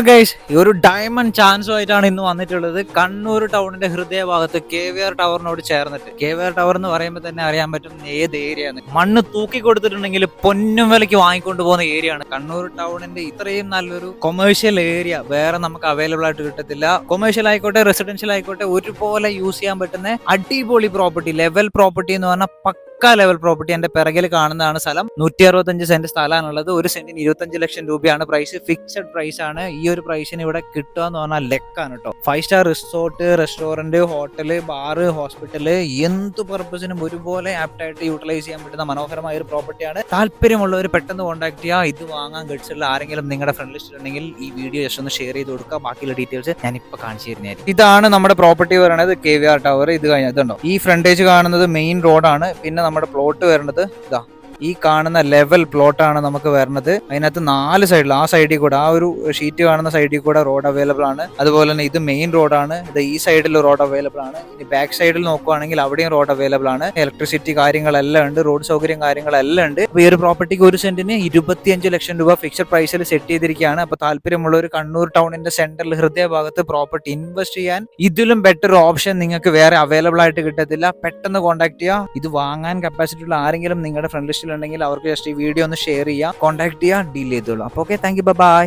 Guys, ഈ ഒരു diamond ചാൻസുമായിട്ടാണ് ഇന്ന് വന്നിട്ടുള്ളത്. കണ്ണൂർ ടൗണിന്റെ ഹൃദയഭാഗത്ത് KVR ടവറിനോട് ചേർന്നിട്ട്. KVR ടവർ എന്ന് പറയുമ്പോൾ തന്നെ അറിയാൻ പറ്റും ഏത് ഏരിയ ആണ്. മണ്ണ് തൂക്കി കൊടുത്തിട്ടുണ്ടെങ്കിൽ പൊന്നും വിലയ്ക്ക് വാങ്ങിക്കൊണ്ട് പോകുന്ന ഏരിയ ആണ് കണ്ണൂർ ടൗണിന്റെ. ഇത്രയും നല്ലൊരു കൊമേഴ്ഷ്യൽ ഏരിയ വേറെ നമുക്ക് അവൈലബിൾ ആയിട്ട് കിട്ടത്തില്ല. കൊമേഴ്ഷ്യൽ ആയിക്കോട്ടെ റെസിഡൻഷ്യൽ ആയിക്കോട്ടെ ഒരുപോലെ യൂസ് ചെയ്യാൻ പറ്റുന്ന അടിപൊളി പ്രോപ്പർട്ടി, ലെവൽ പ്രോപ്പർട്ടി എന്ന് പറഞ്ഞാൽ പക്ക ലെവൽ പ്രോപ്പർട്ടി. എന്റെ പിറകിൽ കാണുന്നതാണ് സ്ഥലം. 165 സെന്റ് സ്ഥലമാണുള്ളത്. ഒരു സെന്റിന് 25 ലക്ഷം രൂപയാണ് പ്രൈസ്. ഫിക്സഡ് പ്രൈസ് ആണ്. ഈ ഒരു പ്രൈസിന് ഇവിടെ കിട്ടുക എന്ന് പറഞ്ഞാൽ ലെക്കാണ് കേട്ടോ. 5 star resort, restaurant, hotel, bar, hospital, എന്ത് പർപ്പസിനും ഒരുപോലെ ആപ്റ്റ് ആയിട്ട് യൂട്ടിലൈസ് ചെയ്യാൻ പറ്റുന്ന മനോഹരമായ ഒരു പ്രോപ്പർട്ടിയാണ്. താല്പര്യമുള്ളവർ പെട്ടെന്ന് കോൺടാക്ട് ചെയ്യുക. ഇത് വാങ്ങാൻ ഗഡ്സുള്ള ആരെങ്കിലും നിങ്ങളുടെ ഫ്രണ്ട് ലിസ്റ്റിൽ ഉണ്ടെങ്കിൽ ഈ വീഡിയോ ജസ്റ്റ് ഒന്ന് ഷെയർ ചെയ്ത് കൊടുക്കുക. ബാക്കിയുള്ള ഡീറ്റെയിൽസ് ഞാൻ ഇപ്പൊ കാണിച്ചു തരുന്നതായിരിക്കും. ഇതാണ് നമ്മുടെ പ്രോപ്പർട്ടി പറയുന്നത് KVR ടവർ. ഇത് കഴിഞ്ഞതുണ്ടോ ഈ ഫ്രണ്ടേജ് കാണുന്നത് മെയിൻ റോഡാണ്. പിന്നെ നമ്മുടെ പ്ലോട്ട് വരുന്നത് ഇതാ ഈ കാണുന്ന ലെവൽ പ്ലോട്ടാണ് നമുക്ക് വരുന്നത്. അതിനകത്ത് 4 സൈഡിൽ ആ സൈഡിൽ കൂടെ ആ ഒരു ഷീറ്റ് കാണുന്ന സൈഡിൽ കൂടെ റോഡ് അവൈലബിൾ ആണ്. അതുപോലെ തന്നെ ഇത് മെയിൻ റോഡാണ്. ഇത് ഈ സൈഡിൽ റോഡ് അവൈലബിൾ ആണ്. ഇനി ബാക്ക് സൈഡിൽ നോക്കുവാണെങ്കിൽ അവിടെയും റോഡ് അവൈലബിൾ ആണ്. ഇലക്ട്രിസിറ്റി കാര്യങ്ങളെല്ലാം ഉണ്ട്. റോഡ് സൗകര്യം കാര്യങ്ങളെല്ലാം ഉണ്ട്. അപ്പൊ ഈ ഒരു പ്രോപ്പർട്ടിക്ക് ഒരു സെന്റിന് 25 ലക്ഷം രൂപ ഫിക്സഡ് പ്രൈസിൽ സെറ്റ് ചെയ്തിരിക്കുകയാണ്. അപ്പൊ താല്പര്യമുള്ള ഒരു കണ്ണൂർ ടൗണിന്റെ സെന്ററിൽ ഹൃദയഭാഗത്ത് പ്രോപ്പർട്ടി ഇൻവെസ്റ്റ് ചെയ്യാൻ ഇതിലും ബെറ്റർ ഓപ്ഷൻ നിങ്ങൾക്ക് വേറെ അവൈലബിൾ ആയിട്ട് കിട്ടത്തില്ല. പെട്ടെന്ന് കോൺടാക്ട് ചെയ്യുക. ഇത് വാങ്ങാൻ കപ്പാസിറ്റി ഉള്ള ആരെങ്കിലും നിങ്ങളുടെ ഫ്രണ്ട് ലിസ്റ്റിൽ ഉണ്ടെങ്കിൽ അവർക്ക് ജസ്റ്റ് ഈ വീഡിയോ ഒന്ന് ഷെയർ ചെയ്യുക, കോൺടാക്ട് ചെയ്യുക, ഡീൽ ചെയ്തോളൂ. അപ്പോൾ ഓക്കെ, താങ്ക് യു, ബൈ.